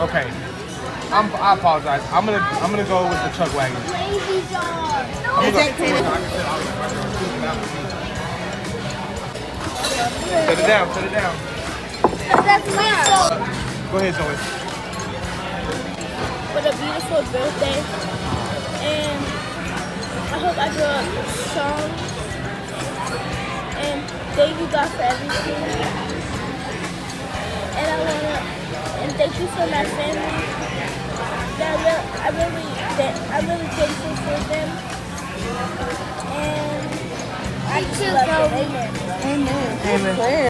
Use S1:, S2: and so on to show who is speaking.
S1: Okay. I apologize. I'm gonna go with the chuck wagon.
S2: Lazy dog.
S1: I'm gonna go. Set it down. Set it down.
S2: That's mine.
S1: Go ahead, Zoe.
S2: For the beautiful birthday, and I hope I grow up strong. And thank you God for everything. And thank you for my family. I'm really thankful for them. And I just love them. Amen.
S3: Amen.